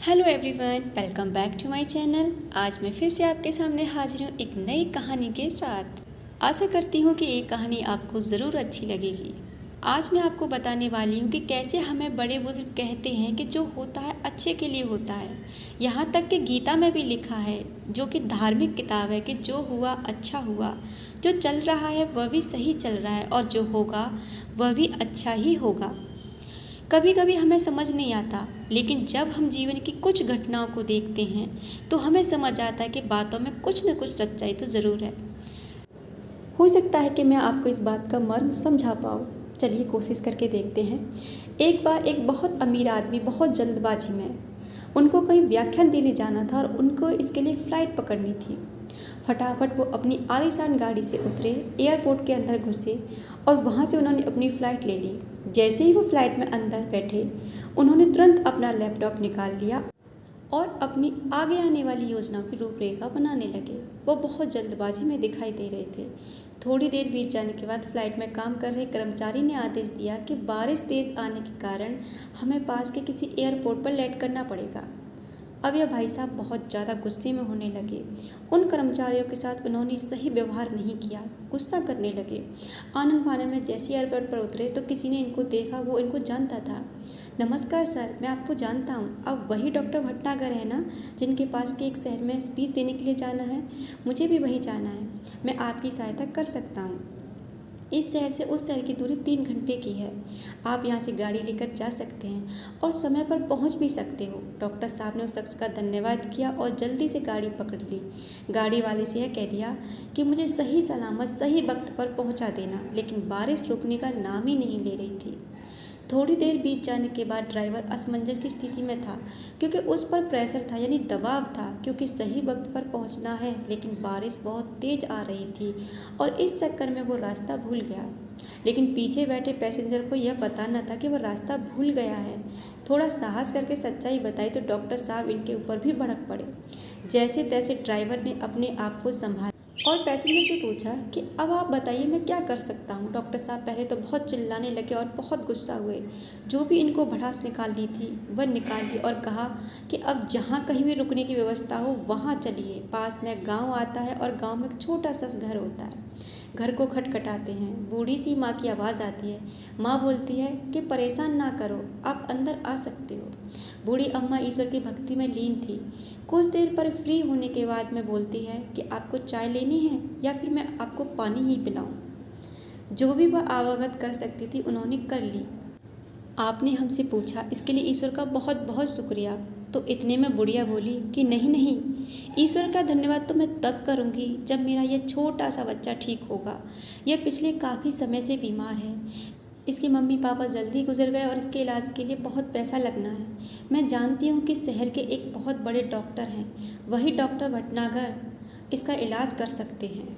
Hello everyone, welcome back to my channel. आज मैं फिर से आपके सामने हाजिर हूँ एक नई कहानी के साथ। आशा करती हूँ कि ये कहानी आपको ज़रूर अच्छी लगेगी। आज मैं आपको बताने वाली हूँ कि कैसे हमें बड़े बुजुर्ग कहते हैं कि जो होता है अच्छे के लिए होता है। यहाँ तक कि गीता में भी लिखा है, जो कि धार्मिक किताब है, कि जो हुआ अच्छा हुआ, जो चल रहा है वह भी सही चल रहा है और जो होगा वह भी अच्छा ही होगा। कभी कभी हमें समझ नहीं आता, लेकिन जब हम जीवन की कुछ घटनाओं को देखते हैं तो हमें समझ आता है कि बातों में कुछ न कुछ सच्चाई तो ज़रूर है। हो सकता है कि मैं आपको इस बात का मर्म समझा पाऊँ। चलिए कोशिश करके देखते हैं। एक बार एक बहुत अमीर आदमी बहुत जल्दबाजी में, उनको कहीं व्याख्यान देने जाना था और उनको इसके लिए फ़्लाइट पकड़नी थी। फटाफट वो अपनी आलीशान गाड़ी से उतरे, एयरपोर्ट के अंदर घुसे और वहाँ से उन्होंने अपनी फ़्लाइट ले ली। जैसे ही वो फ्लाइट में अंदर बैठे, उन्होंने तुरंत अपना लैपटॉप निकाल लिया और अपनी आगे आने वाली योजनाओं की रूपरेखा बनाने लगे। वो बहुत जल्दबाजी में दिखाई दे रहे थे। थोड़ी देर बीत जाने के बाद फ्लाइट में काम कर रहे कर्मचारी ने आदेश दिया कि बारिश तेज़ आने के कारण हमें पास के किसी एयरपोर्ट पर लैंड करना पड़ेगा। अब यह भाई साहब बहुत ज़्यादा गुस्से में होने लगे। उन कर्मचारियों के साथ उन्होंने सही व्यवहार नहीं किया, गुस्सा करने लगे। आनन फानन में जैसे एयरपोर्ट पर उतरे तो किसी ने इनको देखा, वो इनको जानता था। नमस्कार सर, मैं आपको जानता हूँ। अब वही डॉक्टर भटनागर है ना, जिनके पास के एक शहर में स्पीच देने के लिए जाना है? मुझे भी वहीं जाना है। मैं आपकी सहायता कर सकता हूँ। इस शहर से उस शहर की दूरी 3 घंटे की है। आप यहाँ से गाड़ी लेकर जा सकते हैं और समय पर पहुँच भी सकते हो। डॉक्टर साहब ने उस शख्स का धन्यवाद किया और जल्दी से गाड़ी पकड़ ली। गाड़ी वाले से यह कह दिया कि मुझे सही सलामत सही वक्त पर पहुँचा देना, लेकिन बारिश रुकने का नाम ही नहीं ले रही थी। थोड़ी देर बीत जाने के बाद ड्राइवर असमंजस की स्थिति में था, क्योंकि उस पर प्रेशर था, यानी दबाव था, क्योंकि सही वक्त पर पहुंचना है, लेकिन बारिश बहुत तेज़ आ रही थी और इस चक्कर में वो रास्ता भूल गया। लेकिन पीछे बैठे पैसेंजर को यह पता न था कि वह रास्ता भूल गया है। थोड़ा साहस करके सच्चाई बताई तो डॉक्टर साहब इनके ऊपर भी भड़क पड़े। जैसे तैसे ड्राइवर ने अपने आप को संभाला और पैसेंजर से पूछा कि अब आप बताइए मैं क्या कर सकता हूँ। डॉक्टर साहब पहले तो बहुत चिल्लाने लगे और बहुत गुस्सा हुए। जो भी इनको भड़ास निकालनी थी वह निकाल ली और कहा कि अब जहाँ कहीं भी रुकने की व्यवस्था हो वहाँ चलिए। पास में गांव आता है और गांव में एक छोटा सा घर होता है। घर को खटखटाते हैं। बूढ़ी सी माँ की आवाज़ आती है। माँ बोलती है कि परेशान ना करो, आप अंदर आ सकते हो। बूढ़ी अम्मा ईश्वर की भक्ति में लीन थी। कुछ देर पर फ्री होने के बाद में बोलती है कि आपको चाय लेनी है या फिर मैं आपको पानी ही पिलाऊं। जो भी वह अवगत कर सकती थी उन्होंने कर ली। आपने हमसे पूछा, इसके लिए ईश्वर का बहुत बहुत शुक्रिया। तो इतने में बुढ़िया बोली कि नहीं नहीं, ईश्वर का धन्यवाद तो मैं तब करूँगी जब मेरा यह छोटा सा बच्चा ठीक होगा। यह पिछले काफ़ी समय से बीमार है। इसके मम्मी पापा जल्दी गुजर गए और इसके इलाज के लिए बहुत पैसा लगना है। मैं जानती हूँ कि शहर के एक बहुत बड़े डॉक्टर हैं, वही डॉक्टर भटनागर इसका इलाज कर सकते हैं।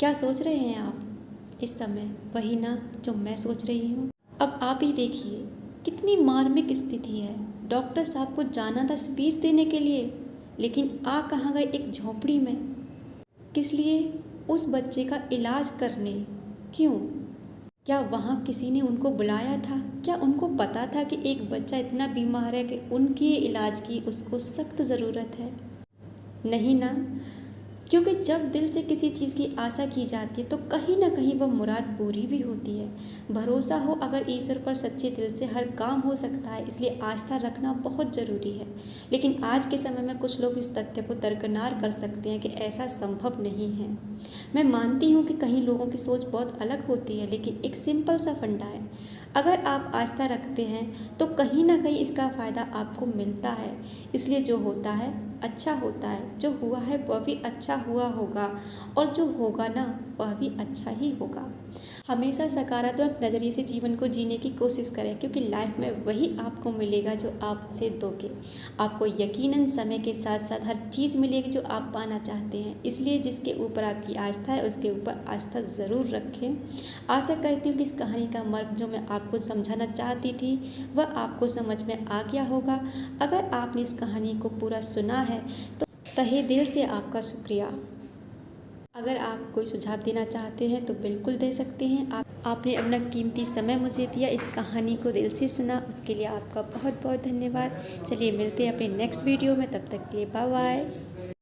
क्या सोच रहे हैं आप इस समय? वही ना जो मैं सोच रही हूँ। अब आप ही देखिए कितनी मार्मिक स्थिति है। डॉक्टर साहब को जाना था स्पीच देने के लिए, लेकिन आ कहाँ गए? एक झोंपड़ी में। किस लिए? उस बच्चे का इलाज करने। क्यों? क्या वहाँ किसी ने उनको बुलाया था? क्या उनको पता था कि एक बच्चा इतना बीमार है कि उनके इलाज की उसको सख्त ज़रूरत है? नहीं ना, क्योंकि जब दिल से किसी चीज़ की आशा की जाती है तो कहीं ना कहीं वह मुराद पूरी भी होती है। भरोसा हो अगर ईश्वर पर सच्चे दिल से हर काम हो सकता है, इसलिए आस्था रखना बहुत ज़रूरी है। लेकिन आज के समय में कुछ लोग इस तथ्य को दरकिनार कर सकते हैं कि ऐसा संभव नहीं है। मैं मानती हूँ कि कहीं लोगों की सोच बहुत अलग होती है, लेकिन एक सिंपल सा फंडा है। अगर आप आस्था रखते हैं तो कहीं ना कहीं इसका फ़ायदा आपको मिलता है। इसलिए जो होता है अच्छा होता है, जो हुआ है वह भी अच्छा हुआ होगा और जो होगा ना वह भी अच्छा ही होगा। हमेशा सकारात्मक नज़रिए से जीवन को जीने की कोशिश करें, क्योंकि लाइफ में वही आपको मिलेगा जो आप उसे दोगे। आपको यकीनन समय के साथ साथ हर चीज़ मिलेगी जो आप पाना चाहते हैं। इसलिए जिसके ऊपर आपकी आस्था है उसके ऊपर आस्था ज़रूर रखें। आशा करती हूँ कि इस कहानी का मर्म जो मैं आपको समझाना चाहती थी वह आपको समझ में आ गया होगा। अगर आपने इस कहानी को पूरा सुना है तो तहे दिल से आपका शुक्रिया। अगर आप कोई सुझाव देना चाहते हैं तो बिल्कुल दे सकते हैं। आपने अपना कीमती समय मुझे दिया, इस कहानी को दिल से सुना, उसके लिए आपका बहुत बहुत धन्यवाद। चलिए मिलते हैं अपने नेक्स्ट वीडियो में, तब तक के लिए बाय बाय।